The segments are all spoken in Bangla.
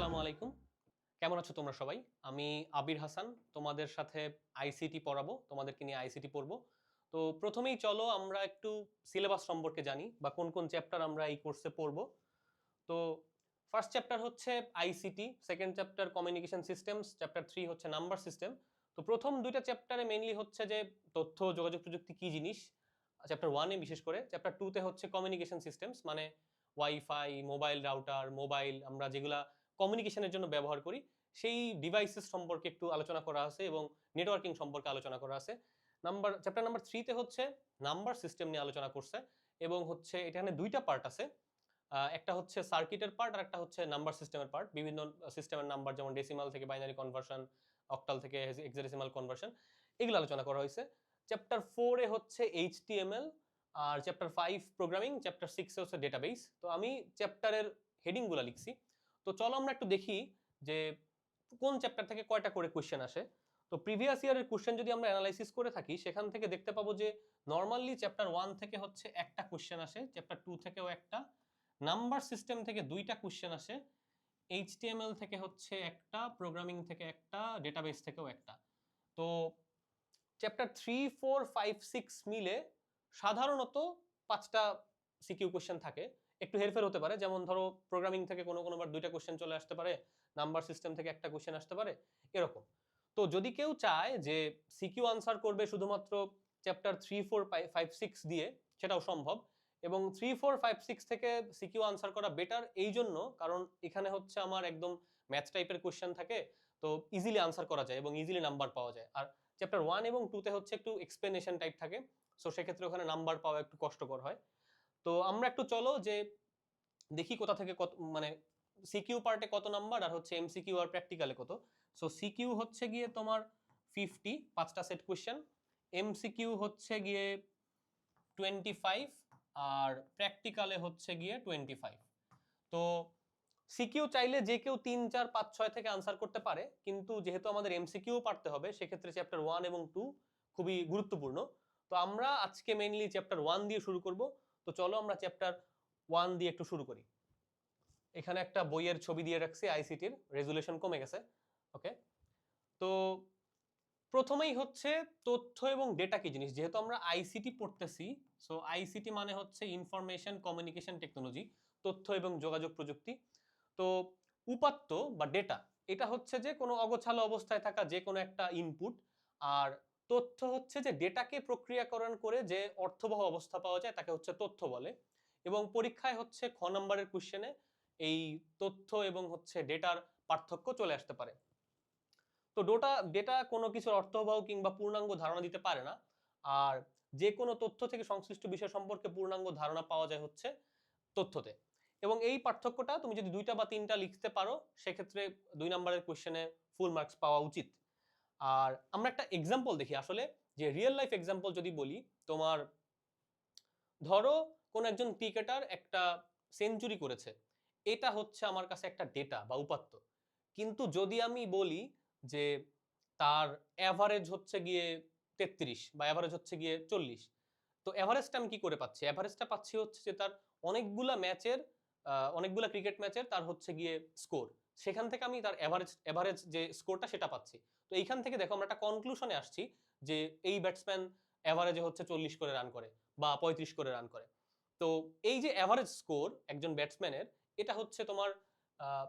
আসসালামু আলাইকুম। কেমন আছো তোমরা সবাই? আমি আবির হাসান তোমাদের সাথে আইসিটি পড়াবো। তোমাদেরকে নিয়ে আইসিটি পড়বো। তো প্রথমেই চলো আমরা একটু সিলেবাস সম্পর্কে জানি বা কোন কোন চ্যাপ্টার আমরা এই কোর্সে পড়বো। তো ফার্স্ট চ্যাপ্টার হচ্ছে ICT, second chapter communication systems, chapter 3 হচ্ছে নাম্বার সিস্টেম। তো প্রথম দুইটা চ্যাপ্টারে মেইনলি হচ্ছে যে তথ্য ও যোগাযোগ প্রযুক্তি কি জিনিস, চ্যাপ্টার 1 এ বিশেষ করে। চ্যাপ্টার 2 তে হচ্ছে কমিউনিকেশন সিস্টেমস, মানে ওয়াইফাই, মোবাইল রাউটার, মোবাইল আমরা যেগুলা কমিউনিকেশনের জন্য ব্যবহার করি সেই ডিভাইসেস সম্পর্কে একটু আলোচনা করা আছে এবং নেটওয়ার্কিং সম্পর্কে আলোচনা করা আছে। চ্যাপ্টার নাম্বার 3 তে হচ্ছে নাম্বার সিস্টেম নিয়ে আলোচনা করছে এবং হচ্ছে এখানে দুইটা পার্ট আছে। একটা হচ্ছে সার্কিটের পার্ট আর একটা হচ্ছে নাম্বার সিস্টেমের পার্ট। বিভিন্ন সিস্টেমের নাম্বার যেমন ডেসিমাল থেকে বাইনারি কনভার্সন, অক্টাল থেকে হেক্সাডেসিমাল কনভার্সন, এগুলো আলোচনা করা হয়েছে। চ্যাপ্টার 4 এ হচ্ছে এইচটিএমএল, আর চ্যাপ্টার 5 প্রোগ্রামিং, চ্যাপ্টার 6 এ হচ্ছে ডেটাবেস। তো আমি চ্যাপ্টারের হেডিংগুলো লিখছি। তো চলো আমরা একটু দেখি যে কোন চ্যাপ্টার থেকে কয়টা করে কোয়েশ্চেন আসে। তো প্রিভিয়াস ইয়ারের কোয়েশ্চেন যদি আমরা অ্যানালাইসিস করে থাকি সেখান থেকে দেখতে পাবো যে নর্মালি চ্যাপ্টার 1 থেকে হচ্ছে একটা কোয়েশ্চেন আসে, চ্যাপ্টার 2 থেকেও একটা, নাম্বার সিস্টেম থেকে দুইটা কোয়েশ্চেন আসে, এইচটিএমএল থেকে হচ্ছে একটা, প্রোগ্রামিং থেকে একটা, ডেটাবেস থেকেও একটা। তো চ্যাপ্টার 3, 4, 5, 6 মিলে সাধারণত 5টা সিকিউ কোয়েশ্চেন থাকে। একটু হেরফের হতে পারে, যেমন ধরো প্রোগ্রামিং থেকে কোনোবার দুইটা কোয়েশ্চেন চলে আসতে পারে, নাম্বার সিস্টেম থেকে একটা কোয়েশ্চেন আসতে পারে, এরকম। তো যদি কেউ চায় যে সিকিউ আনসার করবে শুধুমাত্র চ্যাপ্টার 3, 4, 5, 6 দিয়ে, সেটাও সম্ভব। এবং 3, 4, 5, 6 থেকে সিকিউ আনসার করা বেটার এই জন্য কারণ এখানে হচ্ছে আমার একদম ম্যাথ টাইপের কোয়েশ্চেন থাকে, তো ইজিলি আনসার করা যায় এবং ইজিলি নাম্বার পাওয়া যায়। আর চ্যাপ্টার 1 এবং 2 তে হচ্ছে একটু এক্সপ্লেনেশন টাইপ থাকে, সো সেক্ষেত্রে ওখানে নাম্বার পাওয়া একটু কষ্টকর হয়। তো আমরা একটু চলো যে দেখি কোথা থেকে কত, মানে সিকিউ পার্টে কত নাম্বার আর হচ্ছে এমসিকিউ আর প্র্যাকটিক্যালে কত। সো সিকিউ হচ্ছে গিয়ে তোমার 50, 5টা সেট কোয়েশ্চেন, এমসিকিউ হচ্ছে গিয়ে 25, আর প্র্যাকটিক্যালে হচ্ছে গিয়ে 25। তো সিকিউ চাইলে যে কেউ 3, 4, 5, 6 থেকে আনসার করতে পারে, কিন্তু যেহেতু আমাদের এমসিকিউ পারতে হবে সেক্ষেত্রে চ্যাপ্টার 1 এবং 2 খুবই গুরুত্বপূর্ণ। তো আমরা আজকে মেইনলি চ্যাপ্টার 1 দিয়ে শুরু করব। তো চলো আমরা চ্যাপ্টার 1 দিয়ে একটু শুরু করি। এখানে একটা বইয়ের ছবি দিয়ে রাখছি, আইসিটির রেজুলেশন কমে গেছে। ওকে, তো প্রথমেই হচ্ছে তথ্য এবং ডেটা কি জিনিস। যেহেতু আমরা আইসিটি পড়তেছি, সো আইসিটি মানে হচ্ছে ইনফরমেশন কমিউনিকেশন টেকনোলজি, তথ্য এবং যোগাযোগ প্রযুক্তি। তো উপাত্ত বা ডেটা, এটা হচ্ছে যে কোনো অগোছালো অবস্থায় থাকা যে কোনো একটা ইনপুট, আর তথ্য হচ্ছে যে ডেটাকে প্রক্রিয়াকরণ করে যে অর্থবহ অবস্থা পাওয়া যায় তাকে হচ্ছে তথ্য বলে। এবং পরীক্ষায় হচ্ছে খ নম্বরের কোশ্চেনে এই তথ্য এবং হচ্ছে ডেটার পার্থক্য চলে আসতে পারে। তো ডেটা কোনো কিছুর অর্থবহ কিংবা পূর্ণাঙ্গ ধারণা দিতে পারে না, আর যে কোনো তথ্য থেকে সংশ্লিষ্ট বিষয় সম্পর্কে পূর্ণাঙ্গ ধারণা পাওয়া যায় হচ্ছে তথ্যতে। এবং এই পার্থক্যটা তুমি যদি 2টা বা 3টা লিখতে পারো সেক্ষেত্রে 2 নম্বরের কোশ্চেনে ফুল মার্কস পাওয়া উচিত। আর আমরা একটা এক্সাম্পল দেখি আসলে, যে রিয়েল লাইফ এক্সাম্পল যদি বলি, তোমার ধরো কোন একজন ক্রিকেটার একটা সেঞ্চুরি করেছে, এটা হচ্ছে আমার কাছে একটা ডেটা বা উপাত্ত। কিন্তু যদি আমি বলি যে তার অ্যাভারেজ হচ্ছে গিয়ে 33 বা অ্যাভারেজ হচ্ছে গিয়ে 40, তো অ্যাভারেজটা আমি কি করে পাচ্ছি? অ্যাভারেজটা পাচ্ছি হচ্ছে যে তার অনেকগুলা ক্রিকেট ম্যাচের তার হচ্ছে গিয়ে স্কোর, সেখান থেকে আমি তার অ্যাভারেজ যে স্কোরটা সেটা পাচ্ছি। তো এইখান থেকে দেখো আমরা একটা কনক্লুশনে আসছি যে এই ব্যাটসম্যান অ্যাভারেজে হচ্ছে 40 করে রান করে বা 35 করে রান করে। তো এই যে অ্যাভারেজ স্কোর একজন ব্যাটসম্যানের, এটা হচ্ছে তোমার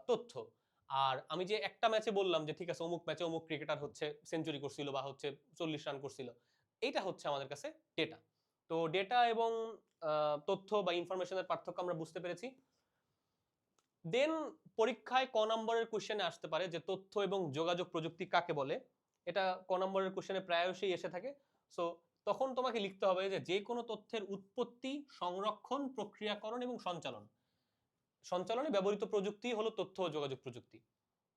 তথ্য। আর আমি যে একটা ম্যাচে বললাম যে ঠিক আছে অমুক ম্যাচে অমুক ক্রিকেটার হচ্ছে সেঞ্চুরি করছিল বা হচ্ছে 40 রান করছিল, এইটা হচ্ছে আমাদের কাছে ডেটা। তো ডেটা এবং তথ্য বা ইনফরমেশনের পার্থক্য আমরা বুঝতে পেরেছি। দেন পরীক্ষায় ক নম্বরের কোশ্চেনে আসতে পারে যে তথ্য এবং যোগাযোগ প্রযুক্তি কাকে বলে। এটা ক নম্বরের কোশ্চেনে প্রায়শই এসে থাকে। সো তখন তোমাকে লিখতে হবে যে কোনো তথ্যের উৎপত্তি, সংরক্ষণ, প্রক্রিয়াকরণ এবং সঞ্চালনে ব্যবহৃত প্রযুক্তি হলো তথ্য ও যোগাযোগ প্রযুক্তি।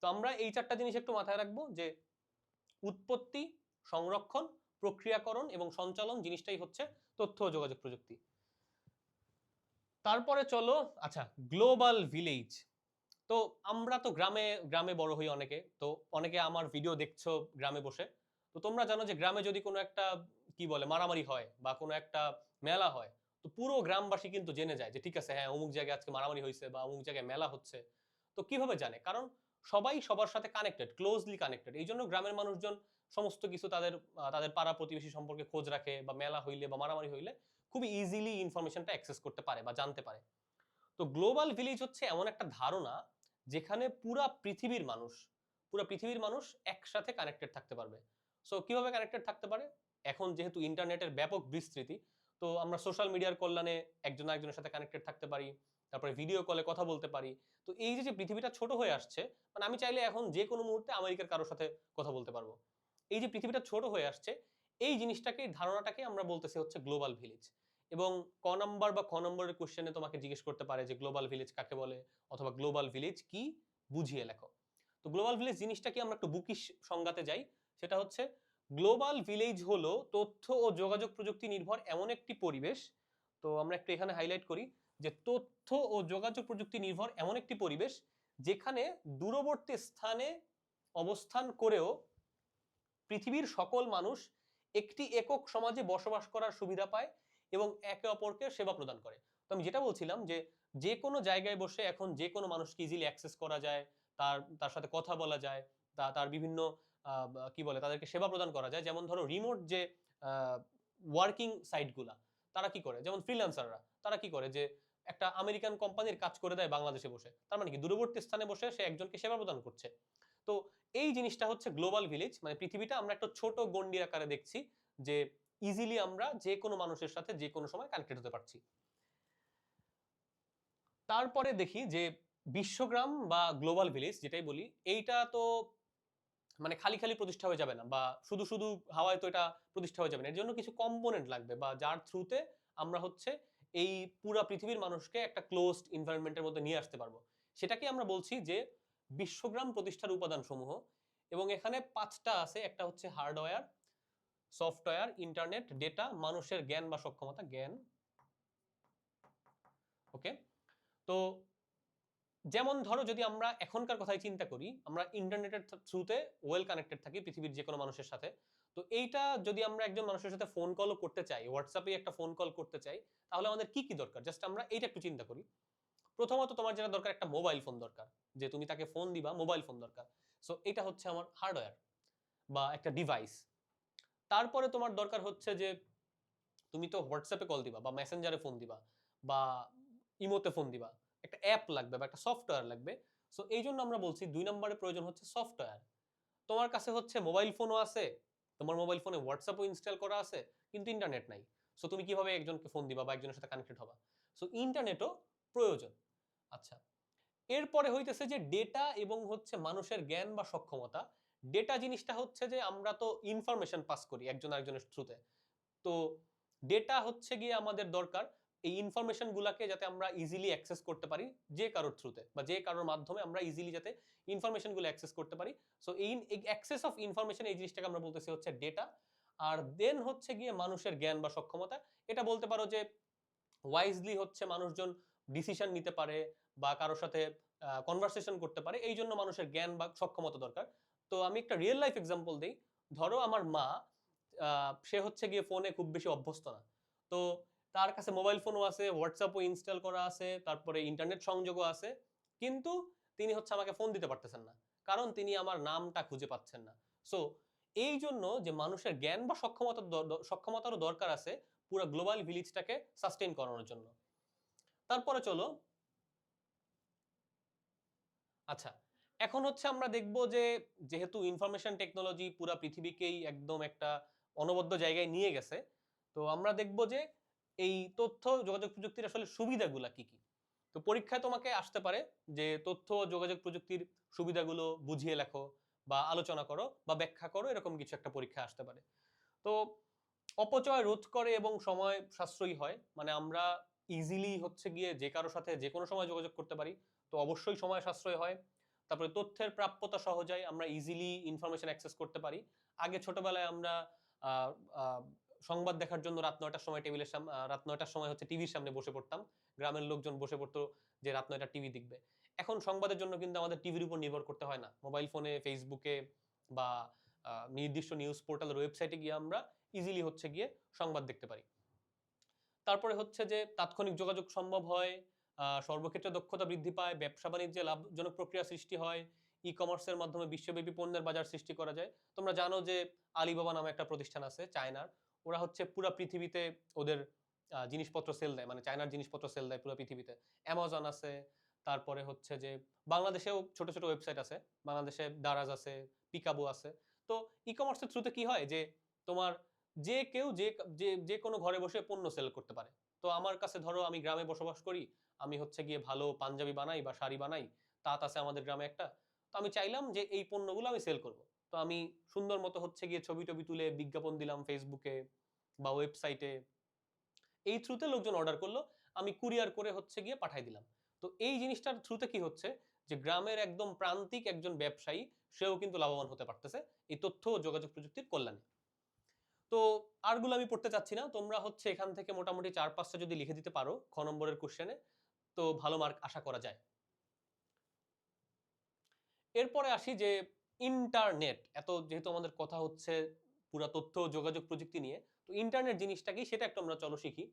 তো আমরা এই 4টা জিনিস একটু মাথায় রাখবো, যে উৎপত্তি, সংরক্ষণ, প্রক্রিয়াকরণ এবং সঞ্চালন জিনিসটাই হচ্ছে তথ্য ও যোগাযোগ প্রযুক্তি। তারপরে চলো, আচ্ছা, গ্লোবাল ভিলেজ। তো আমরা তো গ্রামে গ্রামে বড় হই অনেকে, তো অনেকে আমার ভিডিও দেখছো গ্রামে বসে। তো তোমরা জানো যে গ্রামে যদি কোনো একটা কি বলে মারামারি হয় বা কোনো একটা মেলা হয়, তো পুরো গ্রামবাসী কিন্তু জেনে যায় যে ঠিক আছে হ্যাঁ অমুক জায়গায় আজকে মারামারি হয়েছে বা অমুক জায়গায় মেলা হচ্ছে। তো কিভাবে জানে? কারণ সবাই সবার সাথে কানেক্টেড, ক্লোজলি কানেক্টেড। এই জন্য গ্রামের মানুষজন সমস্ত কিছু তাদের তাদের পাড়া প্রতিবেশী সম্পর্কে খোঁজ রাখে, বা মেলা হইলে বা মারামারি হইলে খুবই ইজিলি ইনফরমেশনটা অ্যাক্সেস করতে পারে বা জানতে পারে। তো গ্লোবাল ভিলেজ হচ্ছে এমন একটা ধারণা যেখানে পুরা পৃথিবীর মানুষ একসাথে কানেক্টেড থাকতে পারবে। সো কিভাবে কানেক্টেড থাকতে পারে? এখন যেহেতু ইন্টারনেটের ব্যাপক বিস্তৃতি, তো আমরা সোশ্যাল মিডিয়ার কল্যাণে একজন আরেকজনের সাথে কানেক্টেড থাকতে পারি, তারপরে ভিডিও কলে কথা বলতে পারি। তো এই যে পৃথিবীটা ছোট হয়ে আসছে, মানে আমি চাইলে এখন যে কোনো মুহূর্তে আমেরিকার কারোর সাথে কথা বলতে পারবো। এই যে পৃথিবীটা ছোট হয়ে আসছে, এই জিনিসটাকে, ধারণাটাকে আমরা বলতেছি হচ্ছে গ্লোবাল ভিলেজ। এবং ক নাম্বার বা খ নম্বরের কোশ্চেনে তোমাকে জিজ্ঞেস করতে পারে যে গ্লোবাল ভিলেজ কাকে বলে, অথবা গ্লোবাল ভিলেজ কি, বুঝিয়ে লেখো। তো গ্লোবাল ভিলেজ জিনিসটা কি, আমরা একটু বুকিশ সংজ্ঞাতে যাই। সেটা হচ্ছে, গ্লোবাল ভিলেজ হলো তথ্য ও যোগাযোগ প্রযুক্তি নির্ভর এমন একটি পরিবেশ। তো আমরা একটু এখানে হাইলাইট করি যে তথ্য ও যোগাযোগ প্রযুক্তি নির্ভর এমন একটি পরিবেশ যেখানে দূরবর্তী স্থানে অবস্থান করেও পৃথিবীর সকল মানুষ একটি একক সমাজে বসবাস করার সুবিধা পায় এবং একে অপরকে সেবা প্রদান করে। তো আমি যেটা বলছিলাম যে যে কোনো জায়গায় বসে এখন যে কোনো মানুষকে ইজিলি অ্যাক্সেস করা যায়, তার তার সাথে কথা বলা যায়, তার বিভিন্ন কি বলে, তাদেরকে সেবা প্রদান করা যায়। যেমন ধরো রিমোট যে ওয়ার্কিং সাইটগুলা, তারা কি করে, যেমন ফ্রিল্যান্সাররা, তারা কি করে যে একটা আমেরিকান কোম্পানির কাজ করে দেয় বাংলাদেশে বসে। তার মানে কি, দূরবর্তী স্থানে বসে সে একজনকে সেবা প্রদান করছে। তো এই জিনিসটা হচ্ছে গ্লোবাল ভিলেজ, মানে পৃথিবীটা আমরা একটা ছোট গন্ডির আকারে দেখছি, যে ইজিলি আমরা যে কোনো মানুষের সাথে যে কোনো সময় কানেক্টেড হতে পারছি। তারপরে দেখি যে বিশ্বগ্রাম বা গ্লোবাল ভিলেজ যেটাই বলি, এইটা তো মানে খালি খালি প্রতিষ্ঠা হয়ে যাবে না, বা শুধু শুধু হাওয়ায় তো এটা প্রতিষ্ঠা হয়ে যাবে না। এর জন্য কিছু কম্পোনেন্ট লাগবে, বা যার থ্রুতে আমরা হচ্ছে এই পুরা পৃথিবীর মানুষকে একটা ক্লোজড এনভায়রনমেন্টের মধ্যে নিয়ে আসতে পারবো। সেটাকে আমরা বলছি যে বিশ্বগ্রাম প্রতিষ্ঠার উপাদান সমূহ। এবং এখানে 5টা আছে। একটা হচ্ছে হার্ডওয়্যার, সফটওয়্যার, ইন্টারনেট, ডেটা, মানুষের জ্ঞান বা সক্ষমতা, জ্ঞান। ওকে। তো যেমন ধরো, যদি আমরা এখনকার কথাই চিন্তা করি, আমরা ইন্টারনেটের থ্রুতে ওয়েল কানেক্টেড থাকি পৃথিবীর যে কোনো মানুষের সাথে। তো এইটা যদি আমরা একজন মানুষের সাথে ফোন কলও করতে চাই, হোয়াটসঅ্যাপে একটা ফোন কল করতে চাই, তাহলে আমাদের কি কি দরকার, জাস্ট আমরা এইটা একটু চিন্তা করি। প্রথমত তোমার যেটা দরকার, একটা মোবাইল ফোন দরকার, যে তুমি তাকে ফোন দিবা, মোবাইল ফোন দরকার। সো এটা হচ্ছে আমার হার্ডওয়্যার বা একটা ডিভাইস। তারপরে তোমার দরকার হচ্ছে যে তুমি তো হোয়াটসঅ্যাপে কল দিবা, বা মেসেঞ্জারে ফোন দিবা, বা ইমোতে ফোন দিবা, একটা অ্যাপ লাগবে বা একটা সফটওয়্যার লাগবে। সো এই জন্য আমরা বলছি 2 নম্বরে প্রয়োজন হচ্ছে সফটওয়্যার। তোমার কাছে হচ্ছে মোবাইল ফোনও আছে, তোমার মোবাইল ফোনে হোয়াটসঅ্যাপও ইনস্টল করা আছে, কিন্তু ইন্টারনেট নাই। সো তুমি কিভাবে একজনকে ফোন দিবা বা একজনের সাথে কানেক্টেড হবা? সো ইন্টারনেটও প্রয়োজন। আচ্ছা, এরপরে হইতেছে যে ডেটা এবং হচ্ছে মানুষের জ্ঞান বা সক্ষমতা। ডেটা জিনিসটা হচ্ছে যে আমরা তো ইনফরমেশন পাস করি একজন আরেকজনের থ্রুতে। তো ডেটা হচ্ছে গিয়ে আমাদের দরকার এই ইনফরমেশন গুলাকে যাতে আমরা ইজিলি অ্যাক্সেস করতে পারি, যে কারোর থ্রুতে বা যে কারোর মাধ্যমে আমরা ইজিলি যাতে ইনফরমেশন গুলো অ্যাক্সেস করতে পারি। সো এই অ্যাক্সেস অফ ইনফরমেশন, এই জিনিসটাকে আমরা বলতেছি হচ্ছে ডেটা। আর দেন হচ্ছে গিয়ে মানুষের জ্ঞান বা সক্ষমতা। এটা বলতে পারো যে ওয়াইজলি হচ্ছে মানুষজন ডিসিশন নিতে পারে বা কারোর সাথে কনভারসেশন করতে পারে, এই জন্য মানুষের জ্ঞান বা সক্ষমতা দরকার। তো আমি একটা রিয়েল লাইফ এক্সাম্পল দিই। ধরো আমার মা, সে হচ্ছে গিয়ে ফোনে খুব বেশি অভ্যস্ত না। তো তার কাছে মোবাইল ফোনও আছে, হোয়াটসঅ্যাপও ইনস্টল করা আছে, তারপরে ইন্টারনেট সংযোগও আছে, কিন্তু তিনি হচ্ছে আমাকে ফোন দিতে পারতেছেন না, কারণ তিনি আমার নামটা খুঁজে পাচ্ছেন না। সো এই জন্য যে মানুষের জ্ঞান বা সক্ষমতারও দরকার আছে পুরো গ্লোবাল ভিলেজটাকে সাস্টেইন করানোর জন্য। তারপরে চলো, আচ্ছা, এখন হচ্ছে আমরা দেখব যে যেহেতু ইনফরমেশন টেকনোলজি পুরো পৃথিবীকেই একদম একটা অনবদ্য জায়গায় নিয়ে গেছে, তো আমরা দেখব যে এই তথ্য যোগাযোগ প্রযুক্তির আসলে সুবিধাগুলো কি কি। তো পরীক্ষায় তোমাকে আসতে পারে যে তথ্য ও যোগাযোগ প্রযুক্তির সুবিধাগুলো বুঝিয়ে লেখো, বা আলোচনা করো, বা ব্যাখ্যা করো, এরকম কিছু একটা পরীক্ষা আসতে পারে। তো অপচয় রোধ করে এবং সময় সাশ্রয়ী হয়, মানে আমরা ইজিলি হচ্ছে গিয়ে যে কারোর সাথে যে কোনো সময় যোগাযোগ করতে পারি, তো অবশ্যই সময় সাশ্রয় হয়। তারপরে তথ্যের প্রাপ্যতা সহজ হয়, আমরা ইজিলি ইনফরমেশন অ্যাক্সেস করতে পারি। আগে ছোটবেলায় আমরা আহ, আহ, সংবাদ দেখার জন্য রাত 9টার সময় হচ্ছে টিভির সামনে বসে পড়তাম। গ্রামের লোকজন বসে পড়তো যে রাত 9টা টিভি দেখবে। এখন সংবাদের জন্য কিন্তু আমাদের টিভির উপর নির্ভর করতে হয় না, মোবাইল ফোনে, ফেসবুকে, বা নির্দিষ্ট নিউজ পোর্টালের ওয়েবসাইটে গিয়ে আমরা ইজিলি হচ্ছে গিয়ে সংবাদ দেখতে পারি। তারপরে হচ্ছে যে তাৎক্ষণিক যোগাযোগ সম্ভব হয়, সর্বক্ষেত্রে দক্ষতা বৃদ্ধি পায়, ব্যবসা বাণিজ্যে লাভজনক প্রক্রিয়া সৃষ্টি হয়, ই কমার্সের মাধ্যমে বিশ্বব্যাপী পণ্যের বাজার সৃষ্টি করা যায়। তোমরা জানো যে আলিবাবা নামে একটা প্রতিষ্ঠান আছে চায়নার, ওরা হচ্ছে পুরো পৃথিবীতে ওদের জিনিসপত্র সেল দেয়, মানে চায়নার জিনিসপত্র সেল দেয় পুরো পৃথিবীতে। অ্যামাজন আছে, তারপরে হচ্ছে যে বাংলাদেশেও ছোট ছোট ওয়েবসাইট আছে, বাংলাদেশে দারাজ আছে, পিকাবু আছে। তো ই কমার্সের থ্রুতে কি হয় যে তোমার যে কেউ যে যে যে কোনো ঘরে বসে পণ্য সেল করতে পারে। তো আমার কাছে ধরো আমি গ্রামে বসবাস করি, আমি হচ্ছে গিয়ে ভালো পাঞ্জাবি বানাই বা শাড়ি বানাই, তাঁত আছে আমাদের গ্রামে একটা। তো আমি চাইলাম যে এই পণ্যগুলো আমি সেল করব। তো আমি সুন্দর মতো হচ্ছে গিয়ে ছবি টবি তুলে বিজ্ঞাপন দিলাম ফেসবুকে বা ওয়েবসাইটে, এই থ্রুতে লোকজন অর্ডার করলো, আমি কুরিয়ার করে হচ্ছে গিয়ে পাঠাই দিলাম। তো এই জিনিসটার থ্রুতে কি হচ্ছে যে গ্রামের একদম প্রান্তিক একজন ব্যবসায়ী সেও কিন্তু লাভবান হতে পারতেছে এই তথ্য ও যোগাযোগ প্রযুক্তির কল্যাণে। তো আরগুলো আমি পড়তে চাচ্ছি না, তোমরা হচ্ছে এখান থেকে মোটামুটি 4-5টা যদি লিখে দিতে পারো খ নম্বরের কোশ্চেনে, তো ভালো মার্ক আশা করা যায়। এরপরে আসি যে ইন্টারনেট, এত যেহেতু আমাদের কথা হচ্ছে পুরা তথ্য ও যোগাযোগ প্রযুক্তি নিয়ে, তো ইন্টারনেট জিনিসটা কি সেটা একটু আমরা চলো শিখি।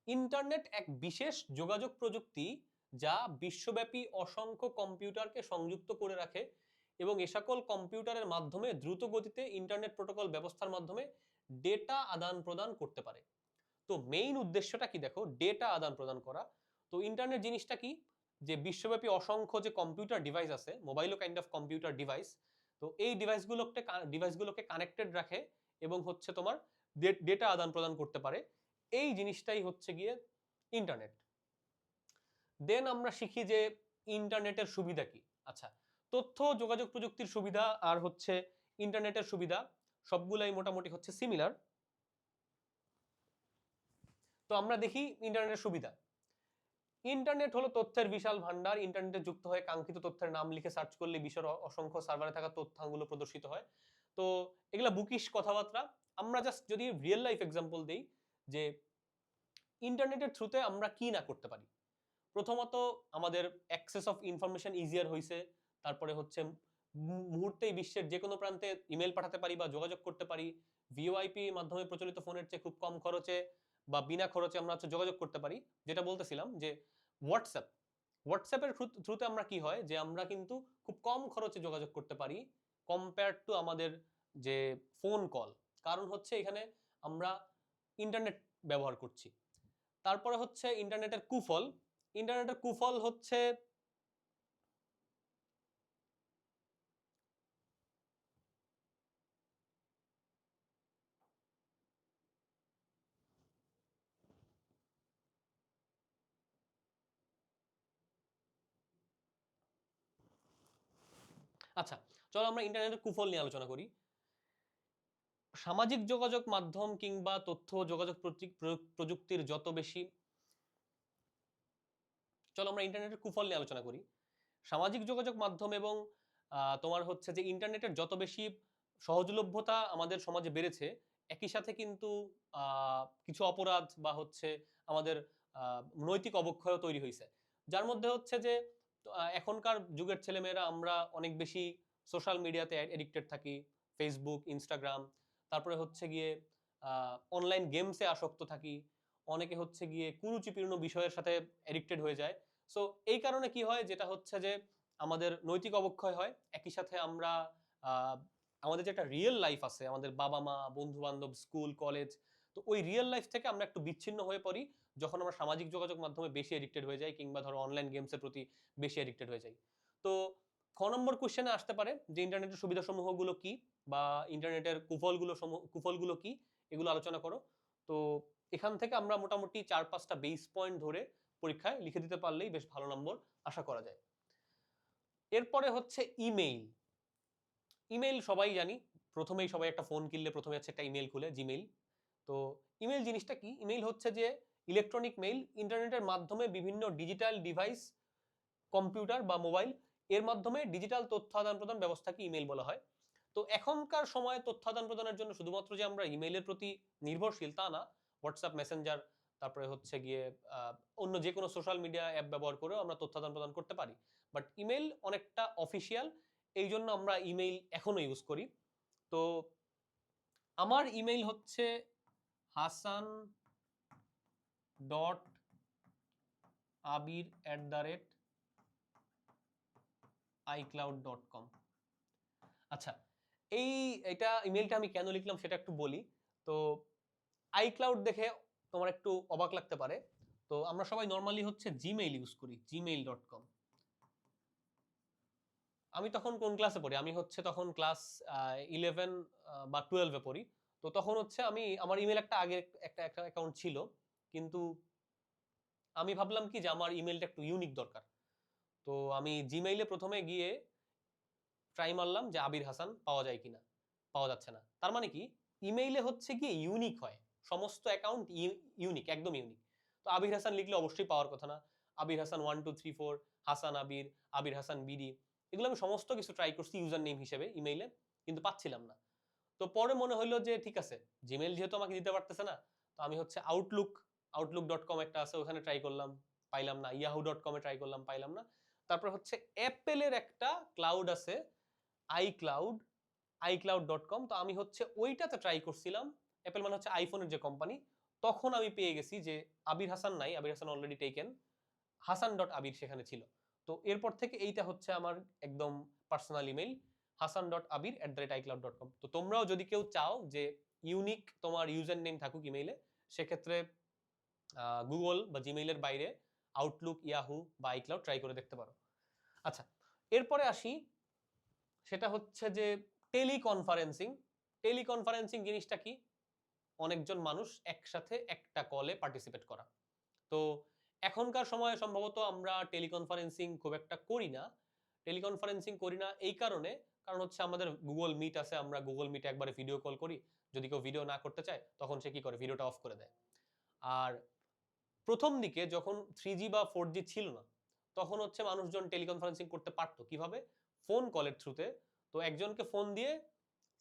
ইন্টারনেট এক বিশেষ যোগাযোগ প্রযুক্তি যা বিশ্বব্যাপী অসংখ্য কম্পিউটারকে সংযুক্ত করে রাখে এবং এ সকল কম্পিউটারের মাধ্যমে দ্রুত গতিতে ইন্টারনেট প্রোটোকল ব্যবস্থার মাধ্যমে ডেটা আদান প্রদান করতে পারে। তো মেইন উদ্দেশ্যটা কি দেখো, ডেটা আদান প্রদান করা। তো ইন্টারনেট জিনিসটা কি, যে বিশ্বব্যাপী অসংখ্য যে কম্পিউটার ডিভাইস আছে, মোবাইলও কাইন্ড অফ কম্পিউটার ডিভাইস, তো এই ডিভাইসগুলোকে কানেক্টেড রাখে এবং হচ্ছে তোমার ডেটা আদান প্রদান করতে পারে। এই জিনিসটাই হচ্ছে গিয়ে ইন্টারনেট। দেন আমরা শিখি যে ইন্টারনেটের সুবিধা কি। আচ্ছা, তথ্য যোগাযোগ প্রযুক্তির সুবিধা আর হচ্ছে ইন্টারনেটের সুবিধা সবগুলাই মোটামুটি হচ্ছে সিমিলার। তো আমরা দেখি ইন্টারনেটের সুবিধা। ইন্টারনেট হলো তথ্যের বিশাল ভান্ডার, ইন্টারনেটে যুক্ত হয়ে কাঙ্ক্ষিত তথ্যের নাম লিখে সার্চ করলে বিশ্বের অসংখ্য সার্ভারে থাকা তথ্যাঙ্গুলো প্রদর্শিত হয়। তো এগুলা বুকিশ কথাবার্তা। আমরা জাস্ট যদি রিয়েল লাইফ এক্সাম্পল দেই যে ইন্টারনেটের থ্রুতে আমরা কি না করতে পারি। প্রথমত আমাদের অ্যাক্সেস অফ ইনফরমেশন ইজিয়ার হয়েছে, তারপরে হচ্ছে মুহূর্তেই বিশ্বের যে কোনো প্রান্তে ইমেল পাঠাতে পারি বা যোগাযোগ করতে পারি। ভিওআইপি মাধ্যমে প্রচলিত ফোনের চেয়ে খুব কম খরচে বা বিনা খরচে আমরা হচ্ছে যোগাযোগ করতে পারি। যেটা বলতেছিলাম যে হোয়াটসঅ্যাপের থ্রুতে আমরা কি হয় যে আমরা কিন্তু খুব কম খরচে যোগাযোগ করতে পারি কম্পেয়ার টু আমাদের যে ফোন কল, কারণ হচ্ছে এখানে আমরা ইন্টারনেট ব্যবহার করছি। তারপরে হচ্ছে ইন্টারনেটের কুফল হচ্ছে আচ্ছা, চলো আমরা ইন্টারনেটের কুফল নিয়ে আলোচনা করি। সামাজিক যোগাযোগ মাধ্যম কিংবা তথ্য যোগাযোগ প্রযুক্তির যত বেশি, চলো আমরা ইন্টারনেটের কুফল নিয়ে আলোচনা করি। সামাজিক যোগাযোগ মাধ্যম এবং তোমার হচ্ছে যে ইন্টারনেটের যত বেশি সহজলভ্যতা আমাদের সমাজে বেড়েছে, একই সাথে কিন্তু কিছু অপরাধ বা হচ্ছে আমাদের নৈতিক অবক্ষয় তৈরি হয়েছে। যার মধ্যে হচ্ছে যে এখনকার যুগের ছেলেমেয়েরা আমরা অনেক বেশি সোশ্যাল মিডিয়াতে এডিক্টেড থাকি, ফেসবুক, ইনস্টাগ্রাম, তারপরে হচ্ছে গিয়ে অনলাইন গেমসে আসক্ত থাকি, অনেকে হচ্ছে গিয়ে কুরুচিপূর্ণ বিষয়ের সাথে এডিক্টেড হয়ে যায়। সো এই কারণে কি হয়, যেটা হচ্ছে যে আমাদের নৈতিক অবক্ষয় হয়, একই সাথে আমরা আমাদের যে একটা রিয়েল লাইফ আছে, আমাদের বাবা মা, বন্ধু বান্ধব, স্কুল, কলেজ, তো ওই রিয়েল লাইফ থেকে আমরা একটু বিচ্ছিন্ন হয়ে পড়ি যখন আমরা সামাজিক যোগাযোগ মাধ্যমে বেশি এডিক্টেড হয়ে যাই কিংবা ধরো অনলাইন গেমসের প্রতি বেশি এডিক্টেড হয়ে যাই। তো খ নম্বর কোশ্চেনে আসতে পারে যে ইন্টারনেটের সুবিধাসমূহগুলো কি বা ইন্টারনেটের কুফলগুলো কি, এগুলো আলোচনা করো। তো এখান থেকে আমরা মোটামুটি 4-5টা বেস পয়েন্ট ধরে পরীক্ষায় লিখে দিতে পারলেই বেশ ভালো নম্বর আশা করা যায়। এরপরে হচ্ছে ইমেইল। ইমেইল সবাই জানি, প্রথমেই সবাই একটা ফোন কিনলে প্রথমে হচ্ছে একটা ইমেইল খুলে, জিমেইল। তো ইমেইল জিনিসটা কি, ইমেইল হচ্ছে যে ইলেকট্রনিক মেইল, ইন্টারনেটের মাধ্যমে বিভিন্ন ডিজিটাল ডিভাইস, কম্পিউটার বা মোবাইল, এর মাধ্যমে ডিজিটাল তথ্য আদান প্রদান ব্যবস্থাকে ইমেইল বলা হয়। তো এখনকার সময়ে তথ্য আদান প্রদানের জন্য শুধুমাত্র যে আমরা ইমেইলের প্রতি নির্ভরশীল তা না, হোয়াটসঅ্যাপ, মেসেঞ্জার, তারপরে হচ্ছে গিয়ে অন্য যে কোনো সোশ্যাল মিডিয়া অ্যাপ ব্যবহার করেও আমরা তথ্য আদান প্রদান করতে পারি। বাট ইমেইল অনেকটা অফিসিয়াল, এই জন্য আমরা ইমেইল এখনো ইউজ করি। তো আমার ইমেইল হচ্ছে hasan.abir@ @icloud.com। আচ্ছা, এটা ইমেলটা আমি কেন লিখলাম সেটা একটু বলি। তো আইক্লাউড দেখে তোমার একটু অবাক লাগতে পারে। তো আমরা সবাই নর্মালি হচ্ছে জিমেইল ইউজ করি, gmail.com। আমি তখন কোন ক্লাসে পড়ি? আমি হচ্ছে তখন ক্লাস 11 বা 12 এ পড়ি। তো তখন হচ্ছে আমার ইমেল একটা আগে একটা অ্যাকাউন্ট ছিল, কিন্তু আমি ভাবলাম কি যে আমার ইমেলটা একটু ইউনিক দরকার। তো আমি জিমেইলে প্রথমে গিয়ে ট্রাই মারলাম যে আবির হাসান পাওয়া যায় কিনা, পাওয়া যাচ্ছে না। তার মানে কি ইমেইলে হচ্ছে কি ইউনিক হয়, সমস্ত অ্যাকাউন্ট ইউনিক, একদম ইউনিক। তো আবির হাসান লিখলে অবশ্যই পাওয়ার কথা না। আবির হাসান 1 2 3 4, হাসান আবির, আবির হাসান বিডি, এগুলো আমি সমস্ত কিছু ট্রাই করছি ইউজার নেম হিসেবে ইমেইলে, কিন্তু পাচ্ছিলাম না। তো পরে মনে হলো যে ঠিক আছে, জিমেইল যেহেতু আমাকে দিতে পারতেছে না, তো আমি হচ্ছে আউটলুক.কম একটা আছে, ওখানে ট্রাই করলাম, পাইলাম না। ইয়াহু.কম এ ট্রাই করলাম, পাইলাম না। তারপর হচ্ছে অ্যাপেলের একটা ক্লাউড আছে, iCloud.com। তো আমি হচ্ছে ওইটাতে ট্রাই করছিলাম। অ্যাপেল মানে হচ্ছে আইফোনের যে কোম্পানি। তখন আমি পেয়ে গেছি যে আবির হাসান নাই, আবির হাসান অলরেডি টেকেন, হাসান.আবির সেখানে ছিল। তো এরপর থেকে এইটা হচ্ছে আমার একদম পার্সোনাল ইমেল, hasan.abir@icloud.com। তো তোমরাও যদি কেউ চাও যে ইউনিক তোমার ইউজার নেম থাকুক ইমেইলে, সেক্ষেত্রে গুগল বা জিমেইলের বাইরে আউটলুক, ইয়াহু বা আইক্লাউড ট্রাই করে দেখতে পারো। আচ্ছা, এরপরে আসি, সেটা হচ্ছে যে টেলিকনফারেন্সিং। টেলিকনফারেন্সিং জিনিসটা কি? অনেকজন মানুষ একসাথে একটা কলে পার্টিসিপেট করা। তো এখনকার সময়ে সম্ভবত আমরা টেলিকনফারেন্সিং খুব একটা করি না। টেলিকনফারেন্সিং করি না এই কারণে, কারণ হচ্ছে আমাদের গুগল মিট আছে, আমরা গুগল মিটে একবারে ভিডিও কল করি। যদি কেউ ভিডিও না করতে চায় তখন সে কি করে, ভিডিওটা অফ করে দেয়। আর প্রথম দিকে যখন 3G বা 4G ছিল না, তখন হচ্ছে মানুষজন টেলিকনফারেন্সিং করতে পারতো কিভাবে? ফোন কলের থ্রুতে। তো একজনকে ফোন দিয়ে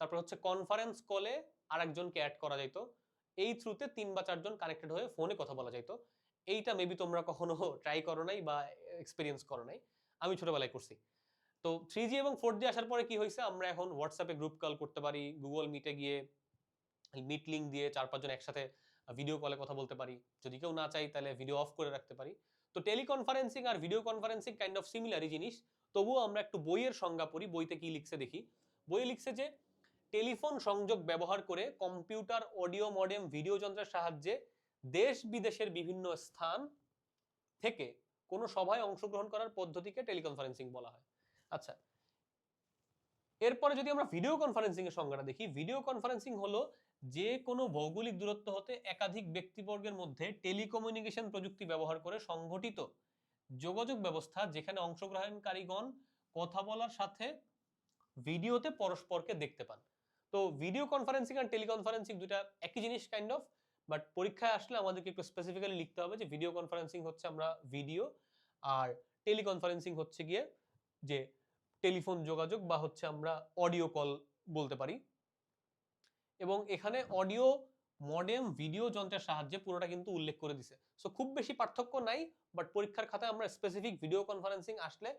তারপর হচ্ছে কনফারেন্স কলে আরেকজনকে অ্যাড করা যেত। এই থ্রুতে 3 বা 4 জন কানেক্টেড হয়ে ফোনে কথা বলা যেত। এইটা মেবি তোমরা কখনো ট্রাই করো নাই বা এক্সপেরিয়েন্স করো নাই। আমি ছোটবেলায় করছি। তো 3G এবং 4G আসার পরে কি হয়েছে, আমরা এখন হোয়াটসঅ্যাপে গ্রুপ কল করতে পারি, গুগল মিটে গিয়ে মিট লিঙ্ক দিয়ে 4-5 জন একসাথে ভিডিও কলে কথা বলতে পারি। যদি কেউ না চাই তাহলে ভিডিও অফ করে রাখতে পারি। তো টেলিকনফারেন্সিং আর ভিডিও কনফারেন্সিং কাইন্ড অফ সিমিলারই জিনিস। তবুও আমরা একটু বইয়ের সংজ্ঞা পড়ি, বইতে কি লিখছে দেখি। বইয়ে লিখছে যে টেলিফোন সংযোগ ব্যবহার করে কম্পিউটার, অডিও মডেম, ভিডিও যন্ত্রের সাহায্যে দেশ বিদেশের বিভিন্ন স্থান থেকে কোনো সভায় অংশগ্রহণ করার পদ্ধতিকে টেলিকনফারেন্সিং বলা হয়। আচ্ছা, এরপরে যদি আমরা ভিডিও কনফারেন্সিং এর সংজ্ঞাটা দেখি, ভিডিও কনফারেন্সিং হলো যে কোনো ভৌগোলিক দূরত্ব হতে একাধিক ব্যক্তিবর্গের মধ্যে টেলিকমিউনিকেশন প্রযুক্তি ব্যবহার করে সংঘটিত যোগাযোগ ব্যবস্থা, যেখানে অংশগ্রহণকারীগণ কথা বলার সাথে ভিডিওতে পরস্পরকে দেখতে পান। তো ভিডিও কনফারেন্সিং আর টেলিকনফারেন্সিং দুটা একই জিনিস কাইন্ড অফ, বাট পরীক্ষায় আসলে আমাদেরকে একটু স্পেসিফিক্যালি লিখতে হবে যে ভিডিও কনফারেন্সিং হচ্ছে আমরা ভিডিও, আর টেলিকনফারেন্সিং হচ্ছে গিয়ে যে টেলিফোন যোগাযোগ বা হচ্ছে আমরা অডিও কল বলতে পারি। এবং এখানে অডিও মডেম, ভিডিও যন্ত্রের সাহায্যে পুরোটা কিন্তু উল্লেখ করে দিছে। সো খুব বেশি পার্থক্য নাই, বাট পরীক্ষার খাতায় আমরা স্পেসিফিক ভিডিও কনফারেন্সিং আসলে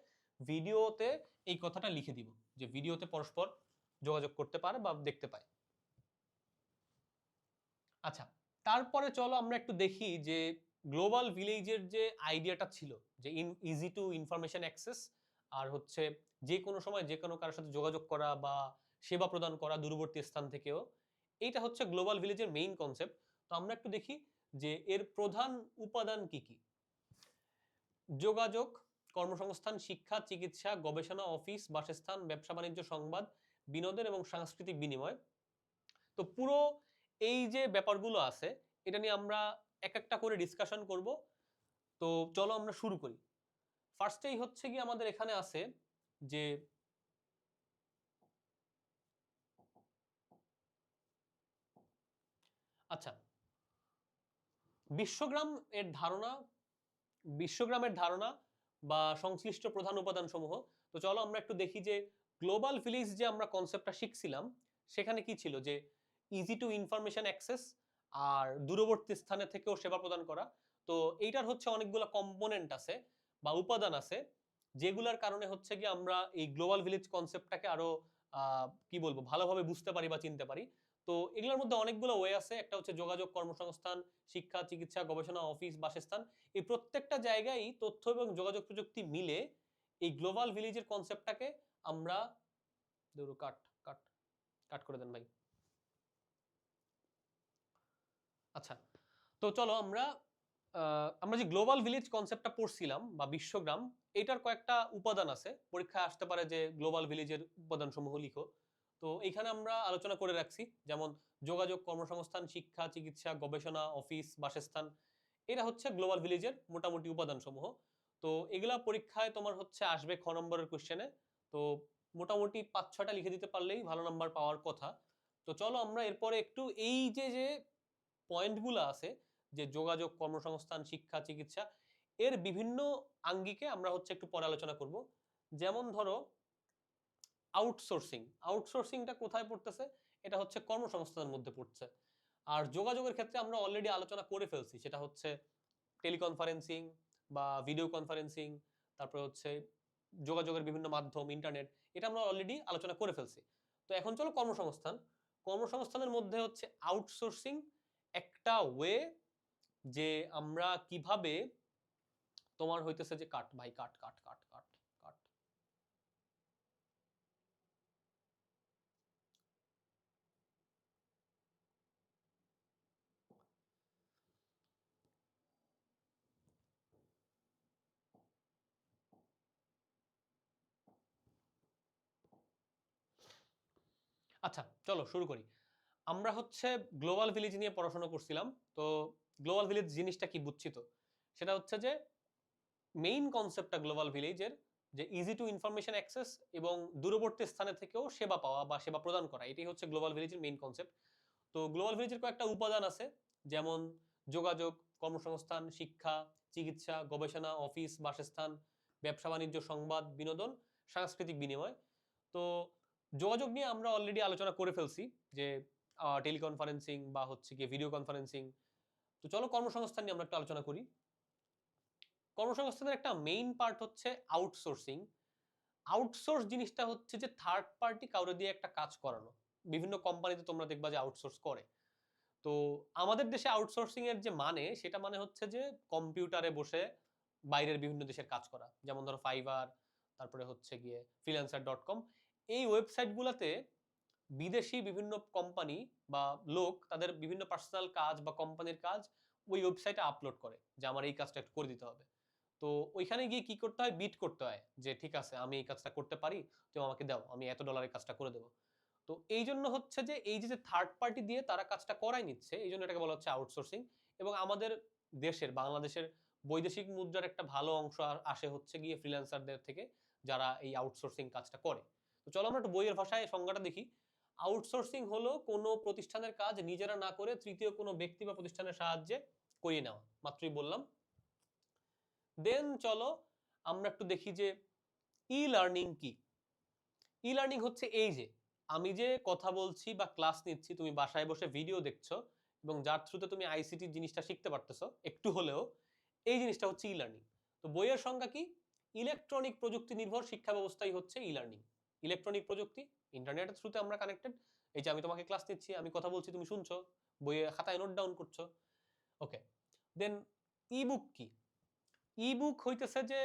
ভিডিওতে এই কথাটা লিখে দিব যে ভিডিওতে পরস্পর যোগাযোগ করতে পারে বা দেখতে পায়। আচ্ছা, তারপরে চলো আমরা একটু দেখি যে গ্লোবাল ভিলেজের যে আইডিয়াটা ছিল, যে ইজি টু ইনফরমেশন অ্যাক্সেস, আর হচ্ছে যে কোনো সময় যে কোনো কারোর সাথে যোগাযোগ করা বা সেবা প্রদান করা দূরবর্তী স্থান থেকেও, এইটা হচ্ছে গ্লোবাল ভিলেজের মেইন কনসেপ্ট। তো আমরা একটু দেখি যে এর প্রধান উপাদান কি কি। যোগাযোগ, কর্মসংস্থান, শিক্ষা, চিকিৎসা, গবেষণা, অফিস, বাসস্থান, ব্যবসা বাণিজ্য, সংবাদ, বিনোদন এবং সাংস্কৃতিক বিনিময়। তো পুরো এই যে ব্যাপারগুলো আছে, এটা নিয়ে আমরা এক একটা করে ডিসকাশন করব। তো চলো আমরা শুরু করি। ফার্স্টেই হচ্ছে কি আমাদের এখানে আছে যে আচ্ছা, বিশ্বগ্রাম এর ধারণা, বিশ্বগ্রামের ধারণা বা সংশ্লিষ্ট প্রধান উপাদান সমূহ। তো চলো আমরা একটু দেখি যে গ্লোবাল ভিলেজ যে আমরা কনসেপ্টটা শিখছিলাম, সেখানে কি ছিল যে ইজি টু ইনফরমেশন অ্যাক্সেস আর দূরবর্তী স্থানে থেকেও সেবা প্রদান করা। তো এইটার হচ্ছে অনেকগুলো কম্পোনেন্ট আছে বা উপাদান আছে, যেগুলোর কারণে হচ্ছে কি আমরা এই গ্লোবাল ভিলেজ কনসেপ্টটাকে আরো কি বলবো ভালোভাবে বুঝতে পারি বা চিনতে পারি। তো এগুলোর মধ্যে অনেকগুলো ওয়ে আছে। একটা হচ্ছে যোগাযোগ, কর্মসংস্থান, শিক্ষা, চিকিৎসা, গবেষণা, অফিস, বাসস্থান। এই প্রত্যেকটা জায়গায় তথ্য এবং যোগাযোগ প্রযুক্তি মিলে এই গ্লোবাল ভিলেজের কনসেপ্টটাকে আমরা কাট কাট কাট করে দেন ভাই। আচ্ছা, তো চলো আমরা যে গ্লোবাল ভিলেজ কনসেপ্টটা পড়ছিলাম বা বিশ্বগ্রাম, এটার কয়েকটা উপাদান আছে, পরীক্ষায় আসতে পারে যে গ্লোবাল ভিলেজের উপাদান সমূহ লিখো। তো এইখানে আমরা আলোচনা করে রাখছি, যেমন যোগাযোগ, কর্মসংস্থান, শিক্ষা, চিকিৎসা, গবেষণা, অফিস, বাসস্থান, এরা হচ্ছে গ্লোবাল ভিলেজের মোটামুটি উপাদান সমূহ। তো এগুলা পরীক্ষায় তোমার হচ্ছে আসবে খ নম্বরের কোশ্চেনে। তো মোটামুটি 5-6টা লিখে দিতে পারলেই ভালো নাম্বার পাওয়ার কথা। তো চলো আমরা এরপরে একটু এই যে যে পয়েন্টগুলো আছে, যে যোগাযোগ, কর্মসংস্থান, শিক্ষা, চিকিৎসা, এর বিভিন্ন আঙ্গিকে আমরা হচ্ছে একটু পরে আলোচনা করব। যেমন ধরো আউটসোর্সিং, আউটসোর্সিংটা কোথায় পড়তেছে? এটা হচ্ছে কর্মসংস্থানের মধ্যে পড়ছে। আর যোগাযোগের ক্ষেত্রে আমরা অলরেডি আলোচনা করে ফেলছি, সেটা হচ্ছে টেলিকনফারেন্সিং বা ভিডিও কনফারেন্সিং, তারপরে হচ্ছে যোগাযোগের বিভিন্ন মাধ্যম, ইন্টারনেট, এটা আমরা অলরেডি আলোচনা করে ফেলছি। তো এখন চলো কর্মসংস্থান। কর্মসংস্থানের মধ্যে হচ্ছে আউটসোর্সিং একটা ওয়ে, যে আমরা কিভাবে তোমার হইতেছে যে কাট ভাই, কাট কাট কাট কাট কাট। আচ্ছা চলো শুরু করি। আমরা হচ্ছে গ্লোবাল ভিলেজ নিয়ে পড়াশোনা করছিলাম। তো গ্লোবাল ভিলেজ জিনিসটা কি বুঝছি? তো সেটা হচ্ছে যে মেইন কনসেপ্টটা গ্লোবাল ভিলেজের, যে ইজি টু ইনফরমেশন অ্যাক্সেস এবং দূরবর্তী স্থানে থেকেও সেবা পাওয়া বা সেবা প্রদান করা, এটাই হচ্ছে গ্লোবাল ভিলেজের মেইন কনসেপ্ট। তো গ্লোবাল ভিলেজের কয়েকটা উপাদান আছে, যেমন যোগাযোগ, কর্মসংস্থান, শিক্ষা, চিকিৎসা, গবেষণা, অফিস, বাসস্থান, ব্যবসা বাণিজ্য, সংবাদ, বিনোদন, সাংস্কৃতিক বিনিময়। তো যোগাযোগ নিয়ে আমরা অলরেডি আলোচনা করে ফেলছি, যে টেলিকনফারেন্সিং বা হচ্ছে গিয়ে ভিডিও কনফারেন্সিং। তো চলো কর্মসংস্থান নিয়ে আমরা একটু আলোচনা করি। কর্মসংস্থানের একটা মেইন পার্ট হচ্ছে আউটসোর্সিং। আউটসোর্স জিনিসটা হচ্ছে যে থার্ড পার্টি কাউরে দিয়ে একটা কাজ করানো। বিভিন্ন কোম্পানিতে তোমরা দেখবা যে আউটসোর্স করে। তো আমাদের দেশে আউটসোর্সিং এর যে মানে, সেটা মানে হচ্ছে যে কম্পিউটারে বসে বাইরের বিভিন্ন দেশের কাজ করা, যেমন ধরো ফাইবার, তারপরে হচ্ছে গিয়ে freelancer.com। এই ওয়েবসাইটগুলোতে বিদেশি বিভিন্ন কোম্পানি বা লোক তাদের বিভিন্ন পার্সোনাল কাজ বা কোম্পানির কাজ ওই ওয়েবসাইটে আপলোড করে, যে আমার এই কাজটা একটু করে দিতে হবে। তো ওইখানে গিয়ে কি করতে হয়, বিড করতে হয়, যে ঠিক আছে আমি এই কাজটা করতে পারি, তুমি আমাকে দাও, আমি এত ডলারের কাজটা করে দেবো। তো এই জন্য হচ্ছে যে এই যে থার্ড পার্টি দিয়ে তারা কাজটা করাই নিচ্ছে, এই জন্য এটাকে বলা হচ্ছে আউটসোর্সিং। এবং আমাদের দেশের, বাংলাদেশের বৈদেশিক মুদ্রার একটা ভালো অংশ আসে হচ্ছে গিয়ে ফ্রিল্যান্সারদের থেকে, যারা এই আউটসোর্সিং কাজটা করে। তো চলো আমরা একটু বইয়ের ভাষায় সংজ্ঞাটা দেখি। আউটসোর্সিং হলো কোনো প্রতিষ্ঠানের কাজ নিজেরা না করে তৃতীয় কোনো ব্যক্তি বা প্রতিষ্ঠানের সাহায্যে করিয়ে নেওয়া, মাত্রই বললাম। দেন চলো আমরা একটু দেখি যে ই লার্নিং কি। ই লার্নিং হচ্ছে এই যে আমি যে কথা বলছি বা ক্লাস নিচ্ছি, তুমি বাসায় বসে ভিডিও দেখছো এবং যার থ্রুতে তুমি আইসিটি জিনিসটা শিখতে পারতেছো একটু হলেও, এই জিনিসটা হচ্ছে ই লার্নিং। তো বইয়ের সংজ্ঞা কি? ইলেকট্রনিক প্রযুক্তি নির্ভর শিক্ষা ব্যবস্থাই হচ্ছে ই লার্নিং। ইলেকট্রনিক প্রযুক্তি, ইন্টারনেটের থ্রুতে আমরা কানেক্টেড। এই যে আমি তোমাকে ক্লাস নিচ্ছি, আমি কথা বলছি, তুমি শুনছো, বইয়ে খাতায় নোট ডাউন করছো। ওকে। দেন ইবুক কি? ইবুক হইতেছে যে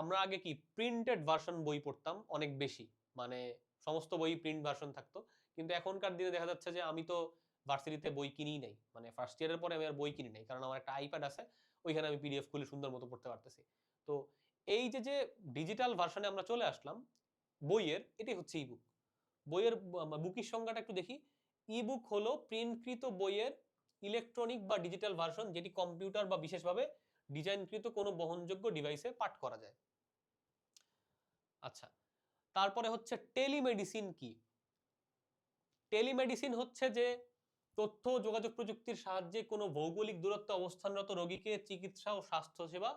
আমরা আগে কি প্রিন্টেড ভার্সন বই পড়তাম অনেক বেশি, মানে সমস্ত বই প্রিন্ট ভার্সন থাকতো। কিন্তু এখনকার দিনে দেখা যাচ্ছে যে আমি তো ভার্সিটিতে বই কিনিই নাই, মানে ফার্স্ট ইয়ারের পরে আমি আর বই কিনি নাই, কারণ আমার একটা আইপ্যাড আছে, ওইখানে আমি পিডিএফ খুলে সুন্দর মতো পড়তে পারতেছি। তো এই যে যে ডিজিটাল ভার্সনে আমরা চলে আসলাম বইয়ের, এটাই হচ্ছে ইবুক। বইয়ের বুকির সংজ্ঞাটা একটু দেখি। ইবুক হলো প্রিন্টকৃত বইয়ের ইলেকট্রনিক বা ডিজিটাল ভার্সন, যেটি কম্পিউটার বা বিশেষভাবে ডিজাইনকৃত কোনো বহনযোগ্য ডিভাইসে পাঠ করা যায়। আচ্ছা, তারপরে হচ্ছে টেলিমেডিসিন কি? টেলিমেডিসিন হচ্ছে যে তথ্য যোগাযোগ প্রযুক্তির সাহায্যে কোনো ভৌগোলিক দূরত্বে অবস্থানরত রোগীকে চিকিৎসা ও স্বাস্থ্য সেবা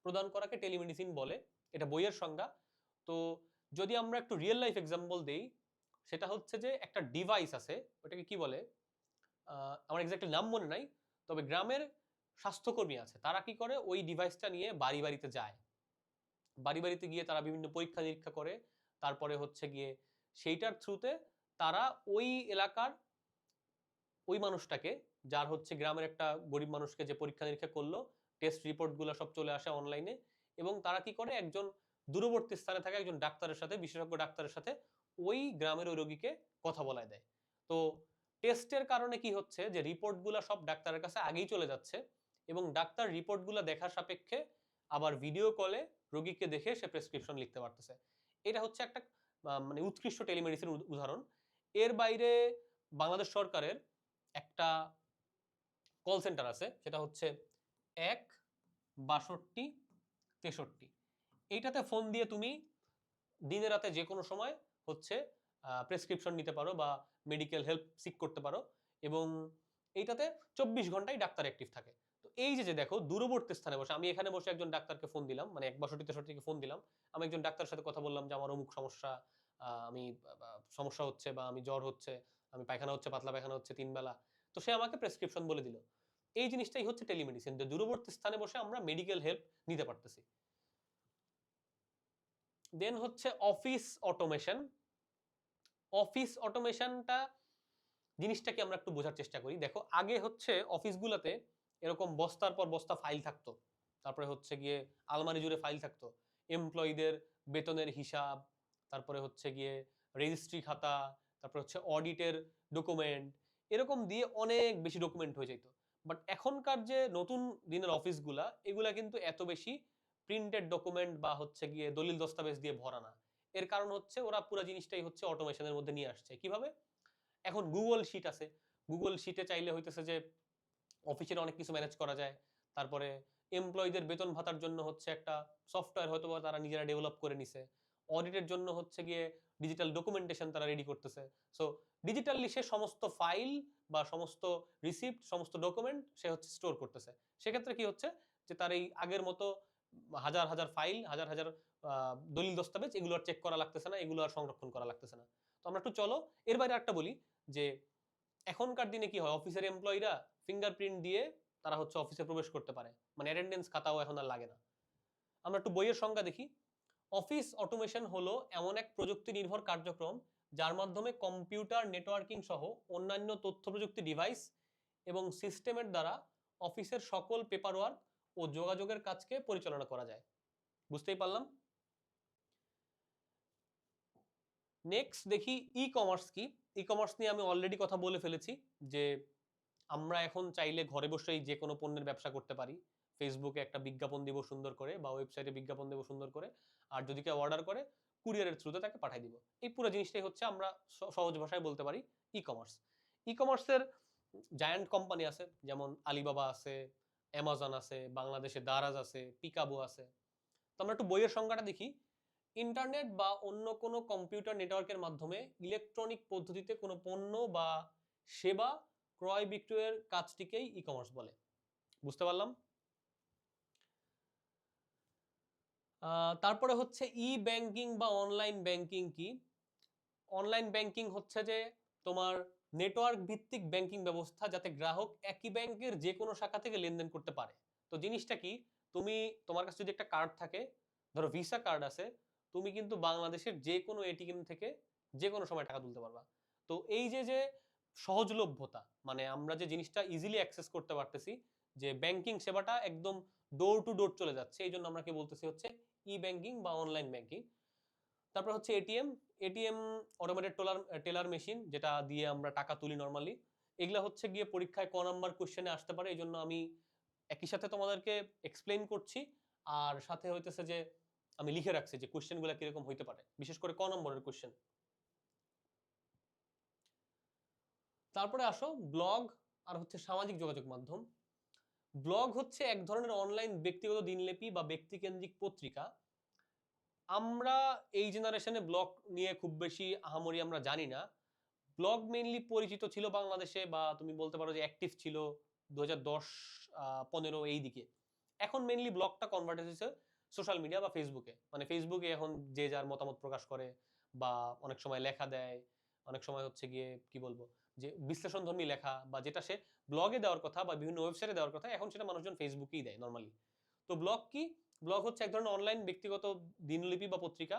প্রদান করাকে টেলিমেডিসিন বলে। এটা বইয়ের সংজ্ঞা। তো যদি আমরা একটু রিয়েল লাইফ এক্সাম্পল দেই, সেটা হচ্ছে যে একটা ডিভাইস আছে, ওটাকে কি বলে আমার এক্স্যাক্টলি নাম মনে নাই, তবে গ্রামের স্বাস্থ্যকর্মী আছে, তারা কি করে ওই ডিভাইসটা নিয়ে বাড়ি বাড়িতে যায়। বাড়ি বাড়িতে গিয়ে তারা বিভিন্ন পরীক্ষা নিরীক্ষা করে, তারপরে হচ্ছে গিয়ে সেইটার থ্রুতে তারা ওই এলাকার ওই মানুষটাকে, যার হচ্ছে গ্রামের একটা গরিব মানুষকে যে পরীক্ষা নিরীক্ষা করলো, টেস্ট রিপোর্টগুলো সব চলে আসে অনলাইনে, এবং তারা কি করে একজন দূরবর্তী স্থানে থাকা একজন ডাক্তারের সাথে, বিশেষজ্ঞ ডাক্তারের সাথে ওই গ্রামের ওই রোগীকে কথা বলায় দেয়। তো টেস্টের কারণে কি হচ্ছে যে রিপোর্টগুলো সব ডাক্তারের কাছে আগেই চলে যাচ্ছে এবং ডাক্তার রিপোর্টগুলো দেখার সাপেক্ষে আবার ভিডিও কলে রোগীকে দেখে সে প্রেসক্রিপশন লিখতে পারতেছে। এটা হচ্ছে একটা মানে উৎকৃষ্ট টেলিমেডিসিন উদাহরণ। এর বাইরে বাংলাদেশ সরকারের একটা কল সেন্টার আছে, সেটা হচ্ছে 1-62-63। এইটাতে ফোন দিয়ে তুমি দিনে রাতে যে কোনো সময় হচ্ছে প্রেসক্রিপশন নিতে পারো বা মেডিকেল হেল্প সিক করতে পারো এবং এইটাতে 24 ঘন্টাই ডাক্তার অ্যাক্টিভ থাকে। তো এই যে দেখো দূরবর্তী স্থানে বসে, আমি এখানে বসে একজন ডাক্তারকে ফোন দিলাম, মানে 1-62-63-কে ফোন দিলাম, আমি একজন ডাক্তারের সাথে কথা বললাম যে আমার অমুক সমস্যা, আমি সমস্যা হচ্ছে বা আমি জ্বর হচ্ছে, আমি পায়খানা হচ্ছে, পাতলা পায়খানা হচ্ছে 3 বেলা, তো সে আমাকে প্রেসক্রিপশন বলে দিল। এই জিনিসটাই হচ্ছে টেলিমেডিসিন, যে দূরবর্তী স্থানে বসে আমরা মেডিকেল হেল্প নিতে পারতেছি। দেন হচ্ছে অফিস অটোমেশন। অফিস অটোমেশনটা জিনিসটা কি আমরা একটু বোঝার চেষ্টা করি। দেখো আগে হচ্ছে অফিসগুলোতে এরকম বস্তার পর বস্তা ফাইল থাকতো, তারপরে হচ্ছে গিয়ে আলমারি জুড়ে ফাইল থাকতো, এমপ্লয়ীদের বেতনের হিসাব, তারপরে হচ্ছে গিয়ে রেজিস্ট্রি খাতা, তারপরে হচ্ছে অডিটের ডকুমেন্ট, এরকম দিয়ে অনেক বেশি ডকুমেন্ট হয়ে যেত। বাট এখনকার যে নতুন দিনের অফিসগুলা, এগুলা কিন্তু এত বেশি প্রিন্টেড ডকুমেন্ট বা হচ্ছে গিয়ে দলিল দস্তাবেজ দিয়ে ভরা না। এর কারণ হচ্ছে ওরা পুরো জিনিসটাই হচ্ছে অটোমেশনের মধ্যে নিয়ে আসছে। কিভাবে? এখন গুগল শিট আছে, গুগল শিটে চাইলে হইতেছে যে অফিসের অনেক কিছু ম্যানেজ করা যায়। তারপরে এমপ্লয়ীদের বেতন ভাতার জন্য হচ্ছে একটা সফটওয়্যার হয়তো তারা নিজেরা ডেভেলপ করে নিছে। অডিটের জন্য হচ্ছে গিয়ে ডিজিটাল ডকুমেন্টেশন তারা রেডি করতেছে। সো ডিজিটালি সে সমস্ত ফাইল বা সমস্ত রিসিপ্ট, সমস্ত ডকুমেন্ট সে হচ্ছে স্টোর করতেছে। সেক্ষেত্রে কি হচ্ছে যে তার এই আগের মতো হাজার হাজার ফাইল, হাজার হাজার দলিল দস্তাবেজ এগুলো আর চেক করা লাগতেছে না, এগুলো আর সংরক্ষণ করা লাগতেছে না। তো আমরা একটু চলো এর বাইরে একটা বলি যে এখনকার দিনে কি হয়, অফিসের এমপ্লয়িরা ফিঙ্গারপ্রিন্ট দিয়ে তারা হচ্ছে অফিসে প্রবেশ করতে পারে, মানে অ্যাটেন্ডেন্স খাতাও এখন আর লাগে না। আমরা একটু বইয়ের সংজ্ঞা দেখি। অফিস অটোমেশন হলো এমন এক প্রযুক্তি নির্ভর কার্যক্রম যার মাধ্যমে কম্পিউটার নেটওয়ার্কিং সহ অন্যান্য তথ্য প্রযুক্তি ডিভাইস এবং সিস্টেমের দ্বারা অফিসের সকল পেপারওয়ার্ক ও যোগাযোগের কাজকে পরিচালনা করা যায়। বুঝতেই পারলাম। নেক্সট দেখি ই কমার্স কি। ই কমার্স নিয়ে আমি অলরেডি কথা বলে ফেলেছি যে আমরা এখন চাইলে ঘরে বসেই যে কোনো পণ্যের ব্যবসা করতে পারি। ফেসবুকে একটা বিজ্ঞাপন দিব সুন্দর করে বা ওয়েবসাইটে বিজ্ঞাপন দেব সুন্দর করে, আর যদি কেউ অর্ডার করে কুরিয়ারের থ্রুতে তাকে পাঠিয়ে দিব। এই পুরো জিনিসটাই হচ্ছে আমরা সহজ ভাষায় বলতে পারি ই কমার্স। ই কমার্সের জায়ান্ট কোম্পানি আছে, যেমন আলিবাবা আছে, অ্যামাজন আছে, বাংলাদেশে দারাজ আছে, পিকাবো আছে। তো আমরা একটু বইয়ের সংজ্ঞাটা দেখি। ইন্টারনেট বা অন্য কোনো কম্পিউটার নেটওয়ার্কের মাধ্যমে ইলেকট্রনিক পদ্ধতিতে কোনো পণ্য বা সেবা ক্রয় বিক্রয়ের কাজটিকেই ই কমার্স বলে। বুঝতে পারলাম। তারপরে হচ্ছে ই ব্যাংকিং বা অনলাইন ব্যাংকিং কি। অনলাইন ব্যাংকিং হচ্ছে যে তোমার নেটওয়ার্ক ভিত্তিক ব্যাংকিং ব্যবস্থা, যাতে গ্রাহক একই ব্যাংকের যে কোনো শাখা থেকে লেনদেন করতে পারে। তো জিনিসটা কি, তুমি তোমার কাছে যদি একটা কার্ড থাকে, ধরো ভিসা কার্ড আছে, তুমি কিন্তু বাংলাদেশের যে কোনো এটিএম থেকে যে কোনো সময় টাকা তুলতে পারবা। তো এই যে যে সহজলভ্যতা, মানে আমরা যে জিনিসটা ইজিলি অ্যাক্সেস করতে পারতেছি, যে ব্যাংকিং সেবাটা একদম ডোর টু ডোর চলে যাচ্ছে, এই জন্য আমরা কি বলতেছি হচ্ছে ই ব্যাংকিং বা অনলাইন ব্যাংকিং। তারপর হচ্ছে ATM. ATM automated teller machine, যেটা দিয়ে আমরা টাকা তুলি নর্মালি। এগুলা হচ্ছে গিয়ে পরীক্ষায় ক নাম্বার কোশ্চেনে আসতে পারে, এই জন্য আমি একই সাথে তোমাদেরকে এক্সপ্লেন করছি আর সাথে হইতেছে যে আমি লিখে রাখছি যে কোশ্চেনগুলো কিরকম হইতে পারে, বিশেষ করে ক নম্বরের কোশ্চেন। তারপরে আসো ব্লগ আর হচ্ছে সামাজিক যোগাযোগ মাধ্যম। ব্লগ হচ্ছে এক ধরনের অনলাইন ব্যক্তিগত দিনলিপি বা ব্যক্তিকেন্দ্রিক পত্রিকা। আমরা এই জেনারেশনে ব্লগ নিয়ে খুব বেশি আহামরি আমরা জানি না। ব্লগ মেইনলি পরিচিত ছিল বাংলাদেশে, বা তুমি বলতে পারো যে অ্যাক্টিভ ছিল 2010-15 এই দিকে। এখন মেইনলি ব্লগটা কনভার্ট হয়েছে সোশ্যাল মিডিয়া বা ফেসবুকে, মানে ফেসবুকে এখন যে যার মতামত প্রকাশ করে বা অনেক সময় লেখা দেয়, অনেক সময় হচ্ছে গিয়ে কি বলবো যে বিশ্লেষণধর্মী লেখা বা যেটা সে ব্লগে দেওয়ার কথা বা বিভিন্ন ওয়েবসাইটে দেওয়ার কথা, এখন সেটা মানুষজন ফেসবুকেই দেয় নর্মালি। তো ব্লগ কি, ব্লগ হচ্ছে এক ধরনের অনলাইন ব্যক্তিগত দিনলিপি বা পত্রিকা।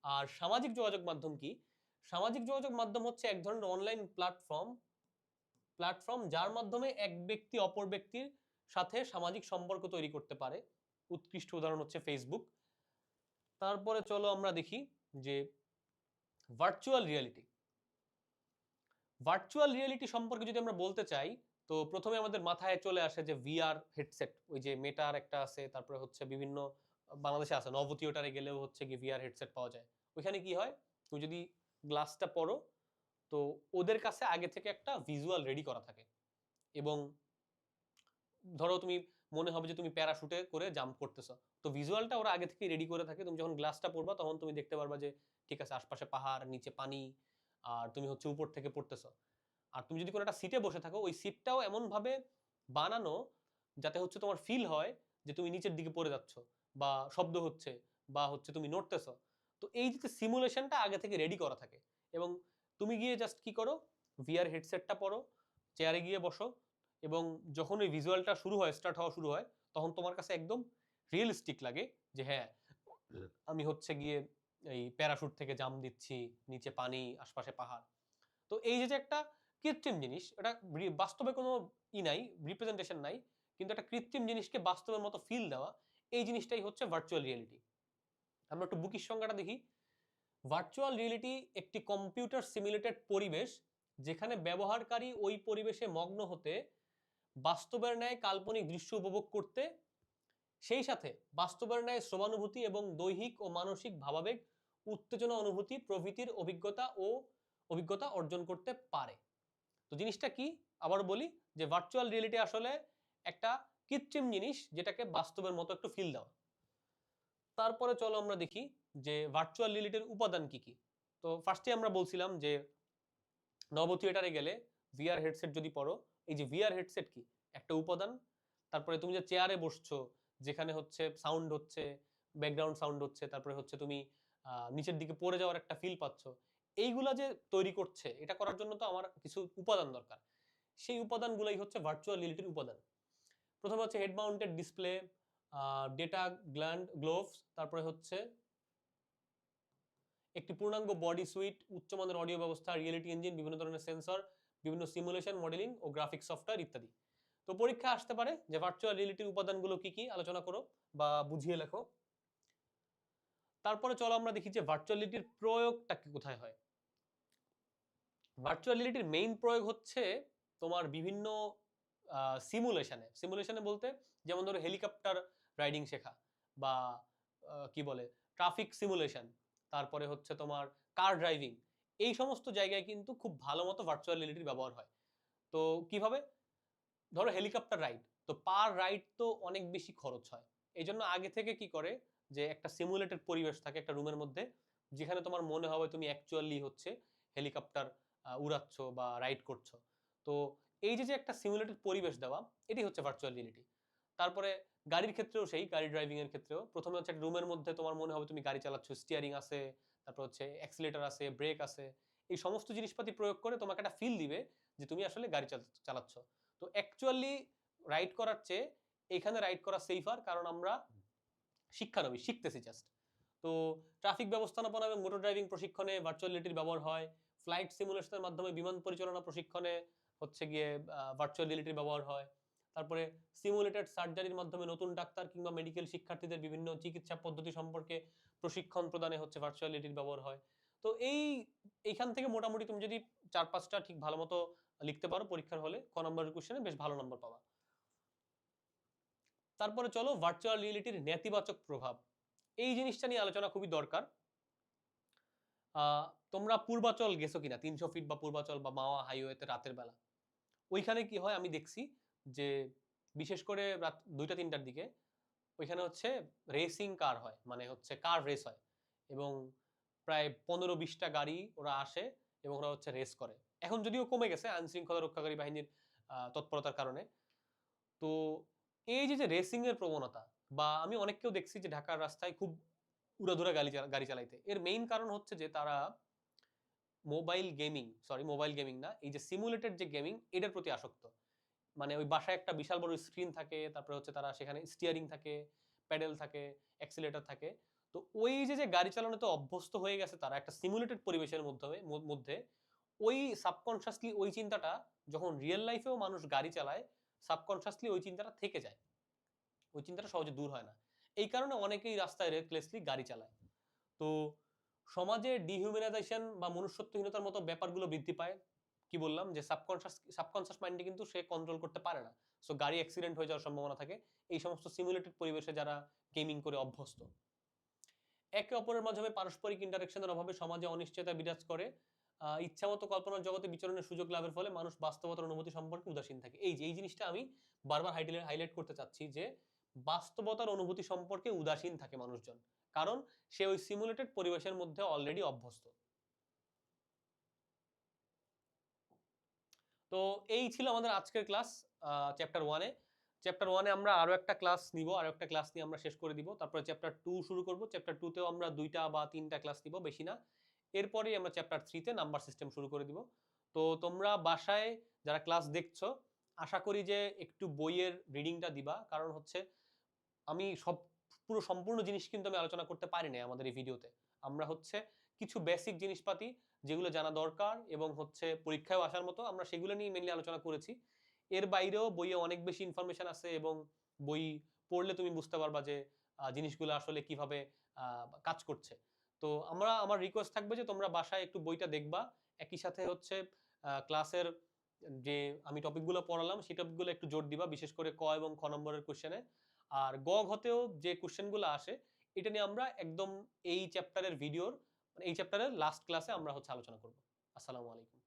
আর সামাজিক যোগাযোগ মাধ্যম কি, সামাজিক যোগাযোগ মাধ্যম হচ্ছে এক ধরনের অনলাইন প্ল্যাটফর্ম প্ল্যাটফর্ম যার মাধ্যমে এক ব্যক্তি অপর ব্যক্তির সাথে সামাজিক সম্পর্ক তৈরি করতে পারে। উৎকৃষ্ট উদাহরণ হচ্ছে ফেসবুক। তারপরে চলো আমরা দেখি যে ভার্চুয়াল রিয়েলিটি। ভার্চুয়াল রিয়েলিটি সম্পর্কে যদি আমরা বলতে চাই, তো প্রথমে আমাদের মাথায় চলে আসে যে ভিআর হেডসেট, ওই যে মেটার একটা আছে, তারপরে হচ্ছে বিভিন্ন বাংলাদেশে আছে, নভ থিয়েটারে গেলেও হচ্ছে কি ভিআর হেডসেট পাওয়া যায়। ওইখানে কি হয়, তুমি যদি গ্লাসটা পরো, তো ওদের কাছে আগে থেকে একটা ভিজুয়াল রেডি করা থাকে, এবং ধরো তুমি মনে হবে যে তুমি প্যারাশুটে করে জাম্প করতেছো, তো ভিজুয়ালটা ওরা আগে থেকে রেডি করে থাকে। তুমি যখন গ্লাসটা পরবা তখন তুমি দেখতে পারবা যে ঠিক আছে, আশপাশে পাহাড়, নিচে পানি, আর তুমি হচ্ছে উপর থেকে পড়তেছো। আর তুমি যদি কোনো একটা সিটে বসে থাকো, ওই সিটটাও এমন ভাবে বানানো যাতে হচ্ছে তোমার ফিল হয় যে তুমি নিচের দিকে পড়ে যাচ্ছ, বা শব্দ হচ্ছে, বা হচ্ছে তুমি নড়তেছ। তো এই যে সিমুলেশনটা আগে থেকে রেডি করা থাকে, এবং তুমি গিয়ে জাস্ট কি করো, ভিআর হেডসেটটা পরো, চেয়ারে গিয়ে বসো, এবং যখন ওই ভিজুয়ালটা শুরু হয়, স্টার্ট হওয়া শুরু হয়, তখন তোমার কাছে একদম রিয়েলিস্টিক লাগে যে হ্যাঁ, আমি হচ্ছে গিয়ে এই প্যারাশুট থেকে জাম্প দিচ্ছি, নিচে পানি, আশপাশে পাহাড়। তো এই যে একটা কৃত্রিম জিনিস, এটা বাস্তবে কোনো নাই, রিপ্রেজেন্টেশন নাই, কিন্তু একটা কৃত্রিম জিনিসকে বাস্তবের মতো ফিল দেওয়া, এই জিনিসটাই হচ্ছে ভার্চুয়াল রিয়েলিটি। আমরা একটু বুকির সংজ্ঞাটা দেখি। ভার্চুয়াল রিয়েলিটি একটি কম্পিউটার সিমুলেটেড পরিবেশ যেখানে ব্যবহারকারী ওই পরিবেশে মগ্ন হতে, বাস্তবের ন্যায় কাল্পনিক দৃশ্য উপভোগ করতে, সেই সাথে বাস্তবের ন্যায় শ্রমানুভূতি এবং দৈহিক ও মানসিক ভাবাবেগ, উত্তেজনা অনুভূতি প্রভৃতির অভিজ্ঞতা অর্জন করতে পারে। তো জিনিসটা কি, আবার বলি, যে ভার্চুয়াল রিয়েলিটি আসলে একটা কৃত্রিম জিনিস যেটাকে বাস্তবের মতো একটু ফিল দেওয়া। তারপরে চলো আমরা দেখি যে ভার্চুয়াল রিয়েলিটির উপাদান কি কি। তো ফার্স্টে আমরা বলছিলাম যে নব থিয়েটারে গেলে ভিআর হেডসেট যদি পরো, এই যে ভিআর হেডসেট কি একটা উপাদান। তারপরে তুমি যে চেয়ারে বসছো, যেখানে হচ্ছে সাউন্ড হচ্ছে, ব্যাকগ্রাউন্ড সাউন্ড হচ্ছে, তারপরে হচ্ছে তুমি নিচের দিকে পড়ে যাওয়ার একটা ফিল পাচ্ছ, এইগুলা যে তৈরি করছে, এটা করার জন্য তো আমার কিছু উপাদান দরকার। সেই উপাদানগুলাই হচ্ছে ভার্চুয়াল রিয়েলিটির উপাদান। প্রথমে হচ্ছে head mounted display, data gloves, তারপরে হচ্ছে একটি পূর্ণাঙ্গ বডি সুইট, উচ্চমানের অডিও ব্যবস্থা, রিয়েলিটি ইঞ্জিন, বিভিন্ন ধরনের সেন্সর, বিভিন্ন সিমুলেশন মডেলিং ও গ্রাফিক্স সফটওয়্যার ইত্যাদি। তো পরীক্ষা আসতে পারে যে ভার্চুয়াল রিয়েলিটির উপাদানগুলো কি কি, আলোচনা করো বা বুঝিয়ে লেখো। তারপরে চলো আমরা দেখি যে ভার্চুয়াল রিয়েলিটির প্রয়োগটা কি, কোথায় হয়। ভার্চুয়াল রিয়েলিটির মেইন প্রয়োগ হচ্ছে তোমার বিভিন্ন সিমুলেশনে বলতে, যেমন ধরো হেলিকপ্টার রাইডিং শেখা, বা কি বলে ট্রাফিক সিমুলেশন, তারপরে হচ্ছে তোমার কার ড্রাইভিং, এই সমস্ত জায়গায় কিন্তু খুব ভালো মতো ভার্চুয়াল রিয়েলিটির ব্যবহার হয়। তো কিভাবে, ধরো হেলিকপ্টার রাইড, তো পার রাইড তো অনেক বেশি খরচ হয়, এই জন্য আগে থেকে কি করে যে একটা সিমুলেটেড পরিবেশ থাকে একটা রুমের মধ্যে, যেখানে তোমার মনে হবে তুমি অ্যাকচুয়ালি হচ্ছে হেলিকপ্টার উড়াচ্ছ বা রাইড করছো। তো এই যে একটা সিমুলেটেড পরিবেশ দেওয়া, এটি হচ্ছে ভার্চুয়াল রিয়েলিটি। তারপরে গাড়ির ক্ষেত্রেও সেই, গাড়ি ড্রাইভিং এর ক্ষেত্রেও প্রথমে হচ্ছে একটা রুমের মধ্যে তোমার মনে হবে তুমি গাড়ি চালাচ্ছ, স্টিয়ারিং আছে, তারপর হচ্ছে অ্যাক্সিলেটর আছে, ব্রেক আছে, এই সমস্ত জিনিসপাতি প্রয়োগ করে তোমাকে একটা ফিল দিবে যে তুমি আসলে গাড়ি চালাচ্ছ। তো অ্যাকচুয়ালি রাইড করার চেয়ে এখানে রাইড করা সেফার, কারণ আমরা শিক্ষানবী, শিখতেছি জাস্ট। তো ট্রাফিক ব্যবস্থাপনা এবং মোটর ড্রাইভিং প্রশিক্ষণে ভার্চুয়াল রিয়েলিটির ব্যবহার হয়। ফ্লাইট সিমুলেশনের মাধ্যমে বিমান পরিচালনা প্রশিক্ষণে হচ্ছে গিয়ে ভার্চুয়াল রিয়েলিটির ব্যবহার হয়। তারপরে সিমুলেটেড সার্জারির মাধ্যমে নতুন ডাক্তার কিংবা মেডিকেল শিক্ষার্থীদের বিভিন্ন চিকিৎসা পদ্ধতি সম্পর্কে প্রশিক্ষণ প্রদানে হচ্ছে ভার্চুয়াল রিয়েলিটির ব্যবহার হয়। তো এইখান থেকে মোটামুটি তুমি যদি 4-5টা ঠিক ভালো মতো লিখতে পারো পরীক্ষার হলে, ক নম্বরের কোশ্চেনে বেশ ভালো নম্বর পাবা। তারপরে চলো ভার্চুয়াল রিয়েলিটির নেতিবাচক প্রভাব, এই জিনিসটা নিয়ে আলোচনা খুবই দরকার। তোমরা পূর্বাচল গেছো কিনা, 300 ফিট বা পূর্বাচল বা মাওয়া হাইওয়েতে রাতের বেলা, ওইখানে কি হয় আমি দেখছি যে বিশেষ করে রাত 2টা-3টার দিকে ওইখানে হচ্ছে রেসিং কার হয়, মানে হচ্ছে কার রেস হয়, এবং প্রায় 15-20টা গাড়ি ওরা আসে এবং ওরা হচ্ছে রেস করে। এখন যদিও কমে গেছে আইন শৃঙ্খলা রক্ষাকারী বাহিনীর তৎপরতার কারণে। তো এই যে রেসিং এর প্রবণতা, বা আমি অনেককেও দেখছি যে ঢাকার রাস্তায় খুব উড়াধুরা গাড়ি চালাইতে, এর মেইন কারণ হচ্ছে যে তারা মোবাইল গেমিং না, এই যে সিমুলেটেড যে গেমিং, এটার প্রতি আসক্ত। মানে ওই বাসায় একটা বিশাল বড় স্ক্রিন থাকে, তারপরে হচ্ছে তারা সেখানে স্টিয়ারিং থাকে, প্যাডেল থাকে, অ্যাক্সিলেটর থাকে। তো ওই যে গাড়ি চালানোতে অভ্যস্ত হয়ে গেছে তারা একটা সিমুলেটেড পরিবেশের মধ্যে ওই সাবকনশাসলি ওই চিন্তাটা, যখন রিয়েল লাইফেও মানুষ গাড়ি চালায়, সাবকনশাসলি ওই চিন্তাটা থেকে যায়, ওই চিন্তাটা সহজে দূর হয় না। এই কারণে অনেকেই রাস্তায় রেকলেসলি গাড়ি চালায়। তো সমাজে ডিহিউম্যানাইজেশন বা মনুষ্যত্বহীনতার মতো ব্যাপারগুলো বৃদ্ধি পায়। কি বললাম যে সাবকনশাস মাইন্ডে কিন্তু সে কন্ট্রোল করতে পারে না। সো গাড়ি অ্যাক্সিডেন্ট হয়ে যাওয়ার সম্ভাবনা থাকে এই সমস্ত সিমুলেটেড পরিবেশে যারা গেমিং করে অভ্যস্ত। একে অপরের মাধ্যমে পারস্পরিক ইন্টারাকশনের অভাবে সমাজে অনিশ্চয়তা বিরাজ করে। ইচ্ছামতো কল্পনার জগতে বিচরণের সুযোগ লাভের ফলে মানুষ বাস্তবতার অনুভূতি সম্পর্কে উদাসীন থাকে। এই জিনিসটা আমি বারবার হাইলাইট করতে চাচ্ছি যে বাস্তবতার অনুভূতি সম্পর্কে উদাসীন থাকে মানুষজন, কারণ সে ওই সিমুলেটেড পরিবেশের মধ্যে অলরেডি অভ্যস্ত। তো এই ছিল আমাদের আজকের ক্লাস চ্যাপ্টার 1-এ। চ্যাপ্টার 1-এ আমরা আরো একটা ক্লাস নিব, আরো একটা ক্লাস নিয়ে আমরা শেষ করে দিব। তারপরে চ্যাপ্টার 2 শুরু করব। চ্যাপ্টার 2 তেও আমরা 2টা বা 3টা ক্লাস নিব, বেশি না। এরপরেই আমরা চ্যাপ্টার 3 তে নাম্বার সিস্টেম শুরু করে দিব। তো তোমরা বাসায় যারা ক্লাস দেখছো, আশা করি যে একটু বইয়ের রিডিংটা দিবা, কারণ হচ্ছে আমি পুরো সম্পূর্ণ জিনিস কিন্তু আমি আলোচনা করতে পারি না আমাদের এই ভিডিওতে। আমরা হচ্ছে কিছু বেসিক জিনিসপাতি যেগুলো জানা দরকার এবং হচ্ছে পরীক্ষায় আসার মতো, আমরা সেগুলো নিয়ে মেনলি আলোচনা করেছি। এর বাইরেও বইয়ে অনেক বেশি ইনফরমেশন আছে এবং বই পড়লে তুমি বুঝতে পারবা যে জিনিসগুলো আসলে কিভাবে কাজ করছে। তো আমার রিকোয়েস্ট থাকবে যে তোমরা বাসায় একটু বইটা দেখবা, একই সাথে হচ্ছে ক্লাসের যে আমি টপিকগুলো পড়ালাম সেই টপিকগুলো একটু জোর দিবা, বিশেষ করে ক এবং খ নম্বরের কোশ্চেনে। আর গ ঘতেও যে কোশ্চেনগুলো আসে এটা নিয়ে আমরা একদম এই চ্যাপ্টারের লাস্ট ক্লাসে আমরা হচ্ছে আলোচনা করব। আসসালামু আলাইকুম।